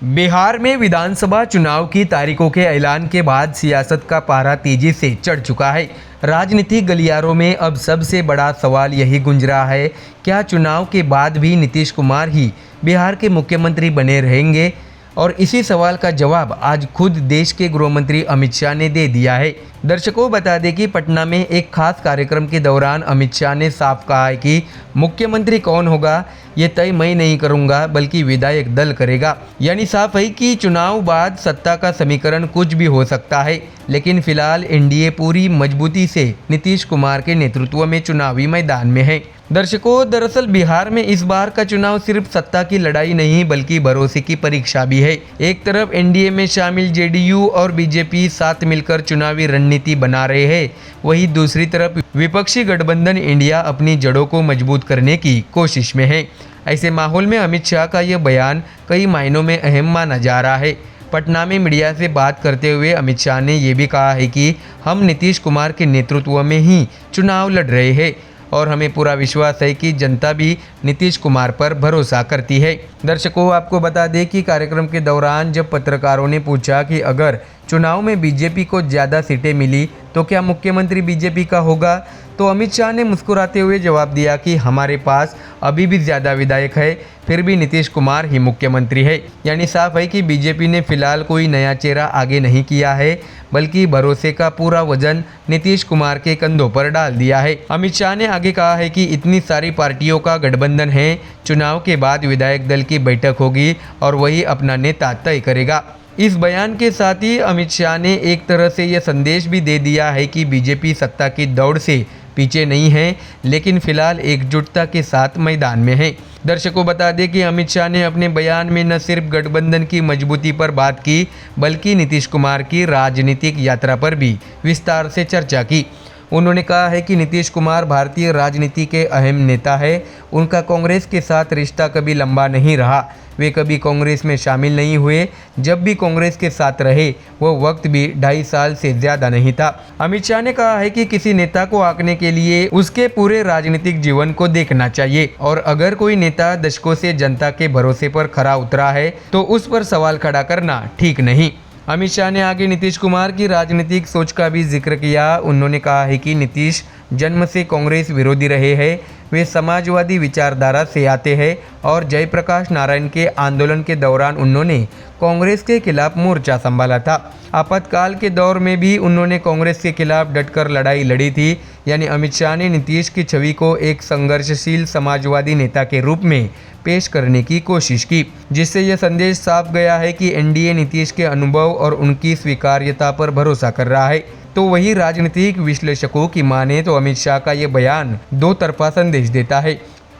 बिहार में विधानसभा चुनाव की तारीखों के ऐलान के बाद सियासत का पारा तेजी से चढ़ चुका है। राजनीतिक गलियारों में अब सबसे बड़ा सवाल यही गूंज रहा है, क्या चुनाव के बाद भी नीतीश कुमार ही बिहार के मुख्यमंत्री बने रहेंगे? और इसी सवाल का जवाब आज खुद देश के गृह मंत्री अमित शाह ने दे दिया है। दर्शकों, बता दें कि पटना में एक खास कार्यक्रम के दौरान अमित शाह ने साफ कहा है कि मुख्यमंत्री कौन होगा ये तय मैं नहीं करूंगा, बल्कि विधायक दल करेगा। यानी साफ है कि चुनाव बाद सत्ता का समीकरण कुछ भी हो सकता है, लेकिन फिलहाल एनडीए पूरी मजबूती से नीतीश कुमार के नेतृत्व में चुनावी मैदान में है। दर्शकों, दरअसल बिहार में इस बार का चुनाव सिर्फ सत्ता की लड़ाई नहीं बल्कि भरोसे की परीक्षा भी है। एक तरफ एनडीए में शामिल जेडीयू और बीजेपी साथ मिलकर चुनावी रणनीति बना रहे हैं, वहीं दूसरी तरफ विपक्षी गठबंधन इंडिया अपनी जड़ों को मजबूत करने की कोशिश में है। ऐसे माहौल में अमित शाह का यह बयान कई मायनों में अहम माना जा रहा है। पटना में मीडिया से बात करते हुए अमित शाह ने यह भी कहा है कि हम नीतीश कुमार के नेतृत्व में ही चुनाव लड़ रहे हैं और हमें पूरा विश्वास है कि जनता भी नीतीश कुमार पर भरोसा करती है। दर्शकों, आपको बता दें कि कार्यक्रम के दौरान जब पत्रकारों ने पूछा कि अगर चुनाव में बीजेपी को ज़्यादा सीटें मिली तो क्या मुख्यमंत्री बीजेपी का होगा, तो अमित शाह ने मुस्कुराते हुए जवाब दिया कि हमारे पास अभी भी ज़्यादा विधायक है, फिर भी नीतीश कुमार ही मुख्यमंत्री है। यानी साफ है कि बीजेपी ने फिलहाल कोई नया चेहरा आगे नहीं किया है, बल्कि भरोसे का पूरा वजन नीतीश कुमार के कंधों पर डाल दिया है। अमित शाह ने आगे कहा है कि इतनी सारी पार्टियों का गठबंधन है, चुनाव के बाद विधायक दल की बैठक होगी और वही अपना नेता तय करेगा। इस बयान के साथ ही अमित शाह ने एक तरह से यह संदेश भी दे दिया है कि बीजेपी सत्ता की दौड़ से पीछे नहीं है, लेकिन फिलहाल एकजुटता के साथ मैदान में है। दर्शकों, बता दें कि अमित शाह ने अपने बयान में न सिर्फ गठबंधन की मजबूती पर बात की, बल्कि नीतीश कुमार की राजनीतिक यात्रा पर भी विस्तार से चर्चा की। उन्होंने कहा है कि नीतीश कुमार भारतीय राजनीति के अहम नेता है। उनका कांग्रेस के साथ रिश्ता कभी लंबा नहीं रहा, वे कभी कांग्रेस में शामिल नहीं हुए। जब भी कांग्रेस के साथ रहे वो वक्त भी 2.5 साल से ज़्यादा नहीं था। अमित शाह ने कहा है कि किसी नेता को आंकने के लिए उसके पूरे राजनीतिक जीवन को देखना चाहिए और अगर कोई नेता दशकों से जनता के भरोसे पर खरा उतरा है तो उस पर सवाल खड़ा करना ठीक नहीं। अमित शाह ने आगे नीतीश कुमार की राजनीतिक सोच का भी जिक्र किया। उन्होंने कहा है कि नीतीश जन्म से कांग्रेस विरोधी रहे हैं, वे समाजवादी विचारधारा से आते हैं और जयप्रकाश नारायण के आंदोलन के दौरान उन्होंने कांग्रेस के खिलाफ मोर्चा संभाला था। आपातकाल के दौर में भी उन्होंने कांग्रेस के खिलाफ डटकर लड़ाई लड़ी थी। यानी अमित शाह ने नीतीश की छवि को एक संघर्षशील समाजवादी नेता के रूप में पेश करने की कोशिश की, जिससे यह संदेश साफ गया है कि एनडीए नीतीश के अनुभव और उनकी स्वीकार्यता पर भरोसा कर रहा है। तो वही राजनीतिक विश्लेषकों की माने तो अमित शाह का ये बयान दो तरफा संदेश देता है।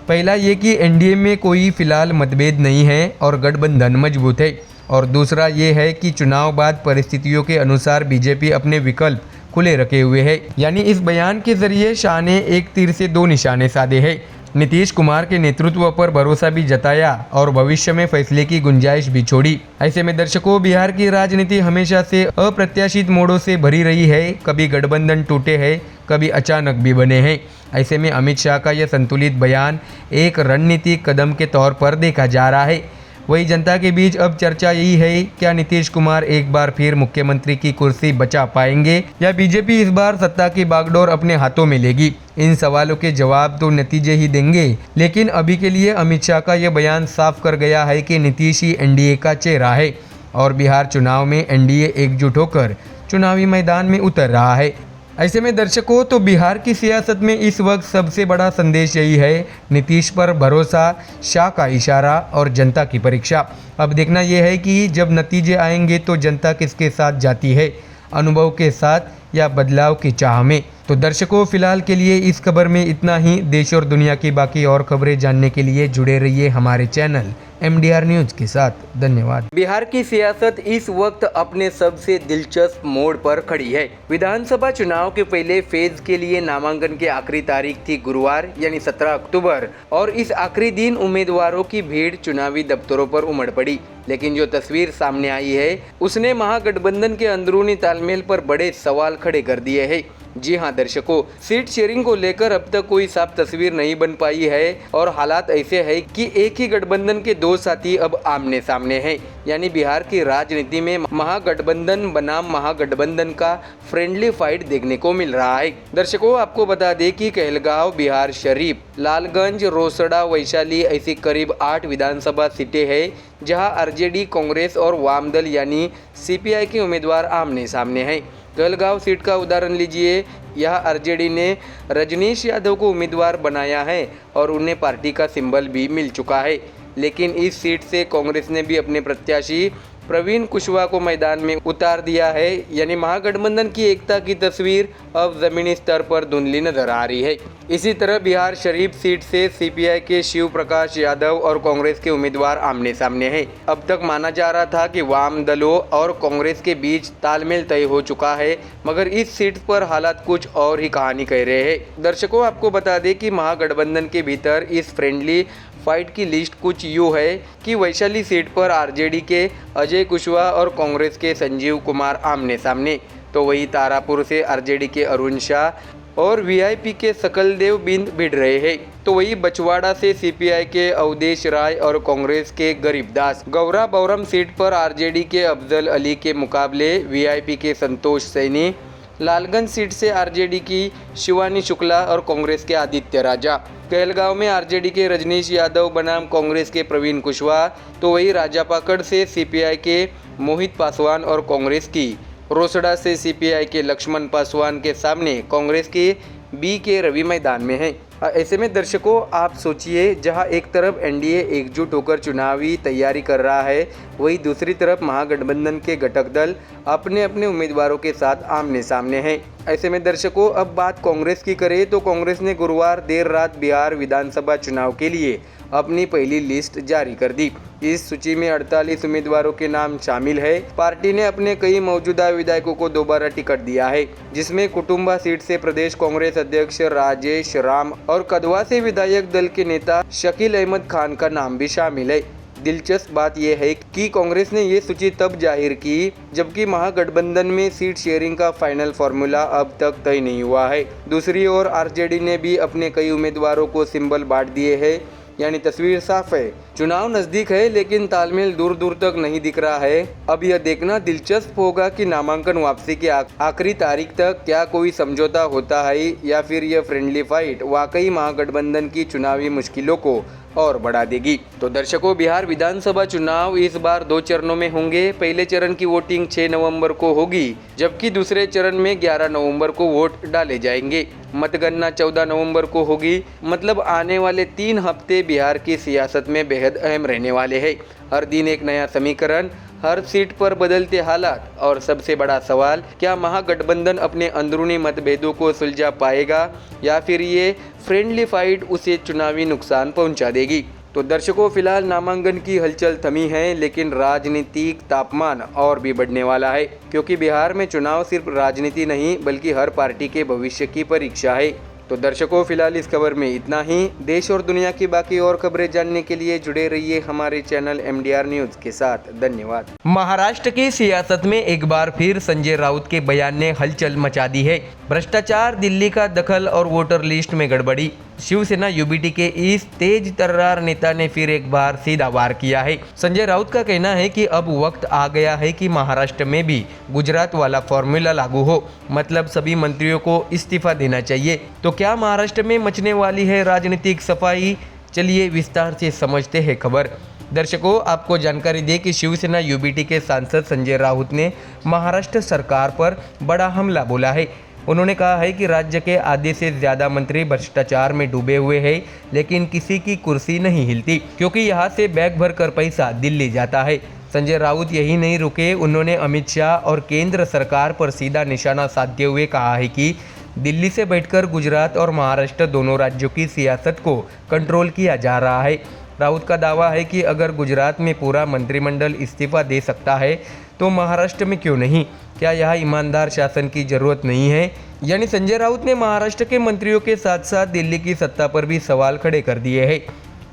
पहला ये कि एनडीए में कोई फिलहाल मतभेद नहीं है और गठबंधन मजबूत है, और दूसरा ये है कि चुनाव बाद परिस्थितियों के अनुसार बीजेपी अपने विकल्प खुले रखे हुए है। यानी इस बयान के जरिए शाह ने एक तीर से दो निशाने साधे हैं। नीतीश कुमार के नेतृत्व पर भरोसा भी जताया और भविष्य में फैसले की गुंजाइश भी छोड़ी। ऐसे में दर्शकों, बिहार की राजनीति हमेशा से अप्रत्याशित मोड़ों से भरी रही है। कभी गठबंधन टूटे हैं, कभी अचानक भी बने हैं। ऐसे में अमित शाह का यह संतुलित बयान एक रणनीतिक कदम के तौर पर देखा जा रहा है। वही जनता के बीच अब चर्चा यही है, क्या नीतीश कुमार एक बार फिर मुख्यमंत्री की कुर्सी बचा पाएंगे या बीजेपी इस बार सत्ता की बागडोर अपने हाथों में लेगी? इन सवालों के जवाब तो नतीजे ही देंगे, लेकिन अभी के लिए अमित शाह का यह बयान साफ कर गया है कि नीतीश ही एनडीए का चेहरा है और बिहार चुनाव में एनडीए एकजुट होकर चुनावी मैदान में उतर रहा है। ऐसे में दर्शकों, तो बिहार की सियासत में इस वक्त सबसे बड़ा संदेश यही है, नीतीश पर भरोसा, शाह का इशारा और जनता की परीक्षा। अब देखना यह है कि जब नतीजे आएंगे तो जनता किसके साथ जाती है, अनुभव के साथ या बदलाव की चाह में। तो दर्शकों, फिलहाल के लिए इस खबर में इतना ही। देश और दुनिया की बाकी और खबरें जानने के लिए जुड़े रहिए हमारे चैनल MDR न्यूज के साथ। धन्यवाद। बिहार की सियासत इस वक्त अपने सबसे दिलचस्प मोड़ पर खड़ी है। विधानसभा चुनाव के पहले फेज के लिए नामांकन की आखिरी तारीख थी गुरुवार यानी 17 अक्टूबर, और इस आखिरी दिन उम्मीदवारों की भीड़ चुनावी दफ्तरों पर उमड़ पड़ी। लेकिन जो तस्वीर सामने आई है उसने महागठबंधन के अंदरूनी तालमेल पर बड़े सवाल खड़े कर दिए हैं। जी हां दर्शकों, सीट शेयरिंग को लेकर अब तक कोई साफ तस्वीर नहीं बन पाई है और हालात ऐसे है कि एक ही गठबंधन के दो साथी अब आमने सामने हैं। यानी बिहार की राजनीति में महागठबंधन बनाम महागठबंधन का फ्रेंडली फाइट देखने को मिल रहा है। दर्शकों, आपको बता दें कि कहलगांव, बिहार शरीफ, लालगंज, रोसड़ा, वैशाली ऐसी करीब 8 विधानसभा सीटें हैं जहां आरजेडी, कांग्रेस और वाम दल यानी सीपीआई के उम्मीदवार आमने सामने हैं। कहलगांव सीट का उदाहरण लीजिए। यह आरजेडी ने रजनीश यादव को उम्मीदवार बनाया है और उन्हें पार्टी का सिंबल भी मिल चुका है। लेकिन इस सीट से कांग्रेस ने भी अपने प्रत्याशी प्रवीण कुशवाहा को मैदान में उतार दिया है। यानी महागठबंधन की एकता की तस्वीर अब जमीनी स्तर पर धुंधली नजर आ रही है। इसी तरह बिहार शरीफ सीट से सीपीआई के शिव प्रकाश यादव और कांग्रेस के उम्मीदवार आमने सामने हैं। अब तक माना जा रहा था कि वाम दलों और कांग्रेस के बीच तालमेल तय हो चुका है, मगर इस सीट पर हालात कुछ और ही कहानी कह रहे हैं। दर्शकों, आपको बता दें कि महागठबंधन के भीतर इस फ्रेंडली फाइट की लिस्ट कुछ यूँ है कि वैशाली सीट पर आरजेडी के अजय कुशवाहा और कांग्रेस के संजीव कुमार आमने सामने, तो वही तारापुर से आरजेडी के अरुण शाह और वीआईपी के सकलदेव बिंद भिड़ रहे हैं। तो वही बछवाड़ा से सीपीआई के अवधेश राय और कांग्रेस के गरीबदास, गौरा बौरम सीट पर आरजेडी के अफजल अली के मुकाबले वीआईपी के संतोष सैनी, लालगंज सीट से आरजेडी की शिवानी शुक्ला और कांग्रेस के आदित्य राजा, कहलगांव में आरजेडी के रजनीश यादव बनाम कांग्रेस के प्रवीण कुशवाहा, तो वही राजापाकड़ से सीपीआई के मोहित पासवान और कांग्रेस की, रोसड़ा से सीपीआई के लक्ष्मण पासवान के सामने कांग्रेस के बी के रवि मैदान में हैं। ऐसे में दर्शकों, आप सोचिए, जहां एक तरफ एनडीए एकजुट होकर चुनावी तैयारी कर रहा है, वहीं दूसरी तरफ महागठबंधन के घटक दल अपने अपने उम्मीदवारों के साथ आमने सामने हैं। ऐसे में दर्शकों, अब बात कांग्रेस की करें तो कांग्रेस ने गुरुवार देर रात बिहार विधानसभा चुनाव के लिए अपनी पहली लिस्ट जारी कर दी। इस सूची में 48 उम्मीदवारों के नाम शामिल है। पार्टी ने अपने कई मौजूदा विधायकों को दोबारा टिकट दिया है, जिसमें कुटुंबा सीट से प्रदेश कांग्रेस अध्यक्ष राजेश राम और कदवा से विधायक दल के नेता शकील अहमद खान का नाम भी शामिल है। दिलचस्प बात यह है कि कांग्रेस ने ये सूची तब जाहिर की जबकि महागठबंधन में सीट शेयरिंग का फाइनल फॉर्मूला अब तक तय नहीं हुआ है। दूसरी ओर आरजेडी ने भी अपने कई उम्मीदवारों को सिंबल बांट दिए हैं। यानी तस्वीर साफ है, चुनाव नजदीक है लेकिन तालमेल दूर दूर तक नहीं दिख रहा है। अब यह देखना दिलचस्प होगा कि नामांकन वापसी की आखिरी तारीख तक क्या कोई समझौता होता है या फिर यह फ्रेंडली फाइट वाकई महागठबंधन की चुनावी मुश्किलों को और बढ़ा देगी। तो दर्शकों, बिहार विधानसभा चुनाव इस बार 2 चरणों में होंगे। पहले चरण की वोटिंग 6 नवंबर को होगी, जबकि दूसरे चरण में 11 नवंबर को वोट डाले जाएंगे। मतगणना 14 नवंबर को होगी। मतलब आने वाले 3 हफ्ते बिहार की सियासत में बेहद अहम रहने वाले हैं। हर दिन एक नया समीकरण, हर सीट पर बदलते हालात और सबसे बड़ा सवाल, क्या महागठबंधन अपने अंदरूनी मतभेदों को सुलझा पाएगा या फिर ये फ्रेंडली फाइट उसे चुनावी नुकसान पहुंचा देगी। तो दर्शकों, फिलहाल नामांकन की हलचल थमी है, लेकिन राजनीतिक तापमान और भी बढ़ने वाला है, क्योंकि बिहार में चुनाव सिर्फ राजनीति नहीं बल्कि हर पार्टी के भविष्य की परीक्षा है। तो दर्शकों, फिलहाल इस खबर में इतना ही। देश और दुनिया की बाकी और खबरें जानने के लिए जुड़े रहिए हमारे चैनल MDR न्यूज के साथ। धन्यवाद। महाराष्ट्र की सियासत में एक बार फिर संजय राउत के बयान ने हलचल मचा दी है। भ्रष्टाचार, दिल्ली का दखल और वोटर लिस्ट में गड़बड़ी। शिवसेना यूबीटी के इस तेज तर्रार नेता ने फिर एक बार सीधा वार किया है। संजय राउत का कहना है कि अब वक्त आ गया है कि महाराष्ट्र में भी गुजरात वाला फॉर्मूला लागू हो, मतलब सभी मंत्रियों को इस्तीफा देना चाहिए। तो क्या महाराष्ट्र में मचने वाली है राजनीतिक सफाई? चलिए विस्तार से समझते हैं खबर। दर्शकों, आपको जानकारी दें कि शिवसेना यूबीटी के सांसद संजय राउत ने महाराष्ट्र सरकार पर बड़ा हमला बोला है। उन्होंने कहा है कि राज्य के आधे से ज़्यादा मंत्री भ्रष्टाचार में डूबे हुए हैं, लेकिन किसी की कुर्सी नहीं हिलती, क्योंकि यहाँ से बैग भर कर पैसा दिल्ली जाता है। संजय राउत यही नहीं रुके, उन्होंने अमित शाह और केंद्र सरकार पर सीधा निशाना साधते हुए कहा है कि दिल्ली से बैठकर गुजरात और महाराष्ट्र दोनों राज्यों की सियासत को कंट्रोल किया जा रहा है। राउत का दावा है कि अगर गुजरात में पूरा मंत्रिमंडल इस्तीफा दे सकता है तो महाराष्ट्र में क्यों नहीं? क्या यहाँ ईमानदार शासन की जरूरत नहीं है? यानी संजय राउत ने महाराष्ट्र के मंत्रियों के साथ साथ दिल्ली की सत्ता पर भी सवाल खड़े कर दिए हैं।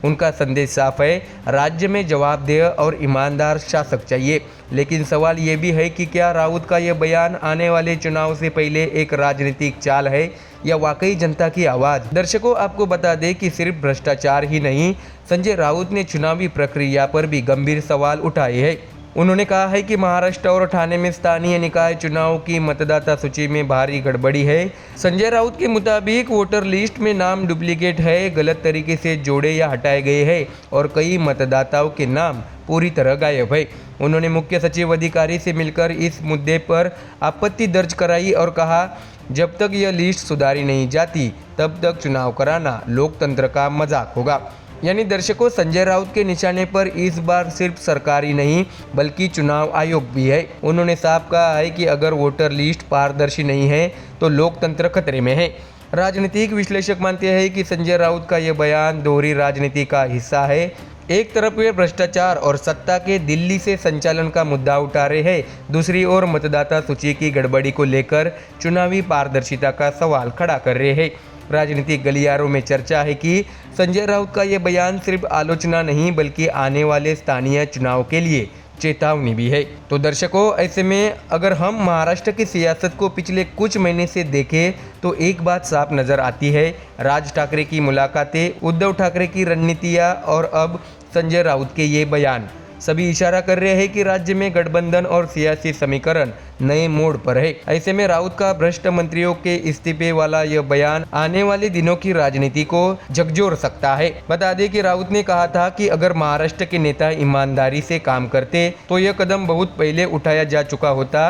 उनका संदेश साफ है, राज्य में जवाबदेह और ईमानदार शासक चाहिए। लेकिन सवाल ये भी है कि क्या राउत का यह बयान आने वाले चुनाव से पहले एक राजनीतिक चाल है या वाकई जनता की आवाज़। दर्शकों, आपको बता दें कि सिर्फ भ्रष्टाचार ही नहीं, संजय राउत ने चुनावी प्रक्रिया पर भी गंभीर सवाल उठाए हैं। उन्होंने कहा है कि महाराष्ट्र और ठाणे में स्थानीय निकाय चुनाव की मतदाता सूची में भारी गड़बड़ी है। संजय राउत के मुताबिक वोटर लिस्ट में नाम डुप्लीकेट है, गलत तरीके से जोड़े या हटाए गए हैं और कई मतदाताओं के नाम पूरी तरह गायब है। उन्होंने मुख्य सचिव अधिकारी से मिलकर इस मुद्दे पर आपत्ति दर्ज कराई और कहा, जब तक यह लिस्ट सुधारी नहीं जाती तब तक चुनाव कराना लोकतंत्र का मजाक होगा। यानी दर्शकों, संजय राउत के निशाने पर इस बार सिर्फ सरकारी नहीं बल्कि चुनाव आयोग भी है। उन्होंने साफ कहा है कि अगर वोटर लिस्ट पारदर्शी नहीं है तो लोकतंत्र खतरे में है। राजनीतिक विश्लेषक मानते हैं कि संजय राउत का यह बयान दोहरी राजनीति का हिस्सा है। एक तरफ वे भ्रष्टाचार और सत्ता के दिल्ली से संचालन का मुद्दा उठा रहे हैं, दूसरी ओर मतदाता सूची की गड़बड़ी को लेकर चुनावी पारदर्शिता का सवाल खड़ा कर रहे हैं। राजनीतिक गलियारों में चर्चा है कि संजय राउत का यह बयान सिर्फ आलोचना नहीं बल्कि आने वाले स्थानीय चुनाव के लिए चेतावनी भी है। तो दर्शकों, ऐसे में अगर हम महाराष्ट्र की सियासत को पिछले कुछ महीने से देखें तो एक बात साफ नजर आती है, राज ठाकरे की मुलाकातें, उद्धव ठाकरे की रणनीतियाँ और अब संजय राउत के ये बयान सभी इशारा कर रहे हैं कि राज्य में गठबंधन और सियासी समीकरण नए मोड़ पर है। ऐसे में राउत का भ्रष्ट मंत्रियों के इस्तीफे वाला यह बयान आने वाले दिनों की राजनीति को झकझोर सकता है। बता दें कि राउत ने कहा था कि अगर महाराष्ट्र के नेता ईमानदारी से काम करते तो यह कदम बहुत पहले उठाया जा चुका होता।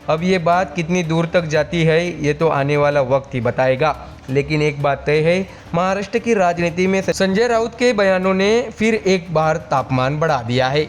अब ये बात कितनी दूर तक जाती है ये तो आने वाला वक्त ही बताएगा। लेकिन एक बात तय है, महाराष्ट्र की राजनीति में संजय राउत के बयानों ने फिर एक बार तापमान बढ़ा दिया है।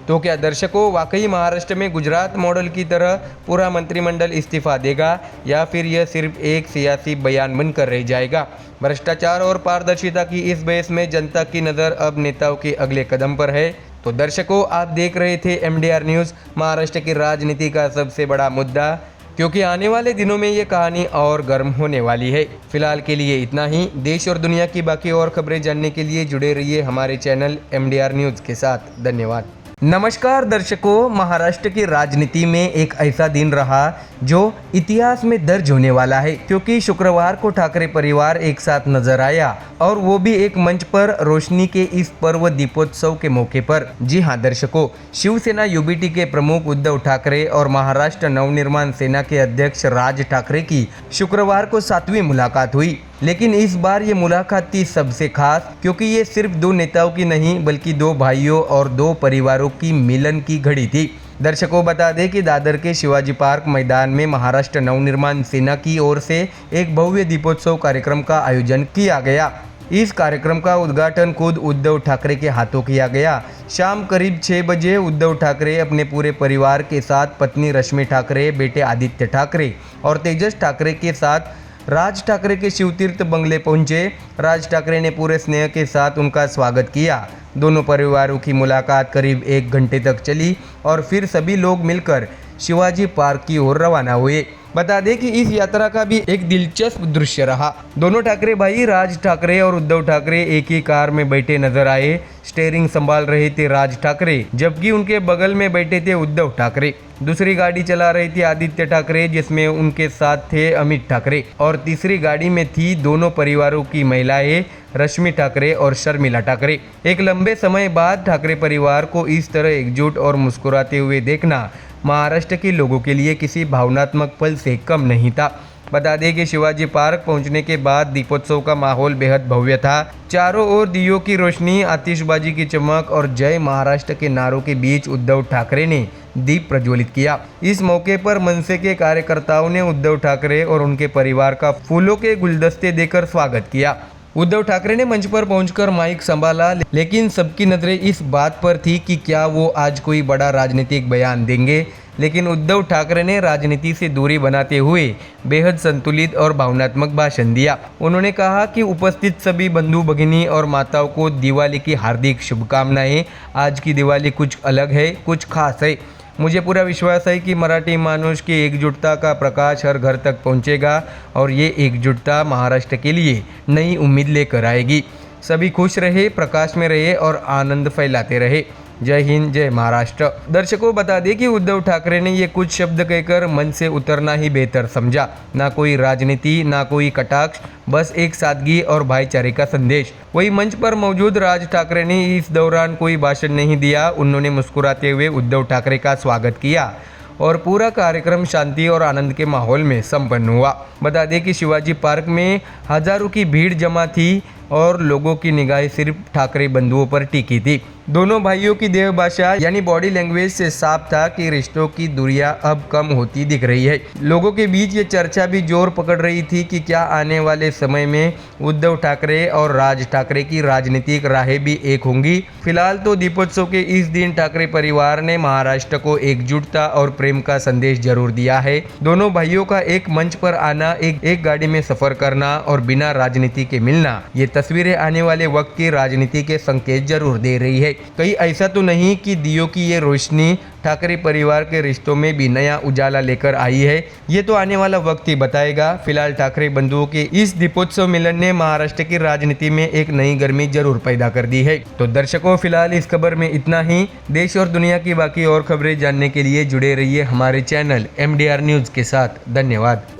तो क्या दर्शकों, वाकई महाराष्ट्र में गुजरात मॉडल की तरह पूरा मंत्रिमंडल इस्तीफा देगा या फिर यह सिर्फ एक सियासी बयान बनकर रह जाएगा। भ्रष्टाचार और पारदर्शिता की इस बहस में जनता की नज़र अब नेताओं के अगले कदम पर है। तो दर्शकों, आप देख रहे थे MDR न्यूज़, महाराष्ट्र की राजनीति का सबसे बड़ा मुद्दा, क्योंकि आने वाले दिनों में ये कहानी और गर्म होने वाली है। फिलहाल के लिए इतना ही। देश और दुनिया की बाकी और खबरें जानने के लिए जुड़े रहिए हमारे चैनल MDR न्यूज़ के साथ। धन्यवाद। नमस्कार दर्शकों, महाराष्ट्र की राजनीति में एक ऐसा दिन रहा जो इतिहास में दर्ज होने वाला है, क्योंकि शुक्रवार को ठाकरे परिवार एक साथ नजर आया और वो भी एक मंच पर रोशनी के इस पर्व दीपोत्सव के मौके पर। जी हां दर्शकों, शिवसेना UBT के प्रमुख उद्धव ठाकरे और महाराष्ट्र नवनिर्माण सेना के अध्यक्ष राज ठाकरे की शुक्रवार को 7वीं मुलाकात हुई। लेकिन इस बार ये मुलाकात थी सबसे खास, क्योंकि ये सिर्फ दो नेताओं की नहीं बल्कि दो भाइयों और दो परिवारों की मिलन की घड़ी थी। दर्शकों, बता दें कि दादर के शिवाजी पार्क मैदान में महाराष्ट्र नवनिर्माण सेना की ओर से एक भव्य दीपोत्सव कार्यक्रम का आयोजन किया गया। इस कार्यक्रम का उद्घाटन खुद उद्धव ठाकरे के हाथों किया गया। शाम करीब 6 बजे उद्धव ठाकरे अपने पूरे परिवार के साथ पत्नी रश्मि ठाकरे, बेटे आदित्य ठाकरे और तेजस ठाकरे के साथ राज ठाकरे के शिवतीर्थ बंगले पहुंचे। राज ठाकरे ने पूरे स्नेह के साथ उनका स्वागत किया। दोनों परिवारों की मुलाकात करीब 1 घंटे तक चली और फिर सभी लोग मिलकर शिवाजी पार्क की ओर रवाना हुए। बता दें कि इस यात्रा का भी एक दिलचस्प दृश्य रहा। दोनों ठाकरे भाई राज ठाकरे और उद्धव ठाकरे एक ही कार में बैठे नजर आए। स्टीयरिंग संभाल रहे थे राज ठाकरे, जबकि उनके बगल में बैठे थे उद्धव ठाकरे। दूसरी गाड़ी चला रही थी आदित्य ठाकरे, जिसमें उनके साथ थे अमित ठाकरे, और तीसरी गाड़ी में थी दोनों परिवारों की महिलाएं रश्मि ठाकरे और शर्मिला ठाकरे। एक लंबे समय बाद ठाकरे परिवार को इस तरह एकजुट और मुस्कुराते हुए देखना महाराष्ट्र के लोगों के लिए किसी भावनात्मक पल से कम नहीं था। बता दें कि शिवाजी पार्क पहुंचने के बाद दीपोत्सव का माहौल बेहद भव्य था। चारों ओर दियों की रोशनी, आतिशबाजी की चमक और जय महाराष्ट्र के नारों के बीच उद्धव ठाकरे ने दीप प्रज्वलित किया। इस मौके पर मनसे के कार्यकर्ताओं ने उद्धव ठाकरे और उनके परिवार का फूलों के गुलदस्ते देकर स्वागत किया। उद्धव ठाकरे ने मंच पर पहुंचकर माइक संभाला, लेकिन सबकी नजरें इस बात पर थी कि क्या वो आज कोई बड़ा राजनीतिक बयान देंगे। लेकिन उद्धव ठाकरे ने राजनीति से दूरी बनाते हुए बेहद संतुलित और भावनात्मक भाषण दिया। उन्होंने कहा कि उपस्थित सभी बंधु भगिनी और माताओं को दिवाली की हार्दिक शुभकामनाएं। आज की दिवाली कुछ अलग है, कुछ खास है। मुझे पूरा विश्वास है कि मराठी मानुष की एकजुटता का प्रकाश हर घर तक पहुंचेगा और ये एकजुटता महाराष्ट्र के लिए नई उम्मीद लेकर आएगी। सभी खुश रहे, प्रकाश में रहे और आनंद फैलाते रहे। जय हिंद, जय महाराष्ट्र। दर्शकों, बता दें कि उद्धव ठाकरे ने ये कुछ शब्द कहकर मंच से उतरना ही बेहतर समझा। ना कोई राजनीति, ना कोई कटाक्ष, बस एक सादगी और भाईचारे का संदेश। वही मंच पर मौजूद राज ठाकरे ने इस दौरान कोई भाषण नहीं दिया। उन्होंने मुस्कुराते हुए उद्धव ठाकरे का स्वागत किया और पूरा कार्यक्रम शांति और आनंद के माहौल में संपन्न हुआ। बता दें कि शिवाजी पार्क में हजारों की भीड़ जमा थी और लोगों की निगाहें सिर्फ ठाकरे बंधुओं पर टिकी थी। दोनों भाइयों की देह भाषा यानी बॉडी लैंग्वेज से साफ था कि रिश्तों की दूरियां अब कम होती दिख रही है। लोगों के बीच ये चर्चा भी जोर पकड़ रही थी कि क्या आने वाले समय में उद्धव ठाकरे और राज ठाकरे की राजनीतिक राहें भी एक होंगी। फिलहाल तो दीपोत्सव के इस दिन ठाकरे परिवार ने महाराष्ट्र को एकजुटता और प्रेम का संदेश जरूर दिया है। दोनों भाइयों का एक मंच पर आना, एक गाड़ी में सफर करना और बिना राजनीति के मिलना, ये तस्वीरें आने वाले वक्त की राजनीति के संकेत जरूर दे रही है। कहीं ऐसा तो नहीं कि दियों की ये रोशनी ठाकरे परिवार के रिश्तों में भी नया उजाला लेकर आई है। ये तो आने वाला वक्त ही बताएगा। फिलहाल ठाकरे बंधुओं के इस दीपोत्सव मिलन ने महाराष्ट्र की राजनीति में एक नई गर्मी जरूर पैदा कर दी है। तो दर्शकों, फिलहाल इस खबर में इतना ही। देश और दुनिया की बाकी और खबरें जानने के लिए जुड़े रहिए हमारे चैनल MDR न्यूज के साथ। धन्यवाद।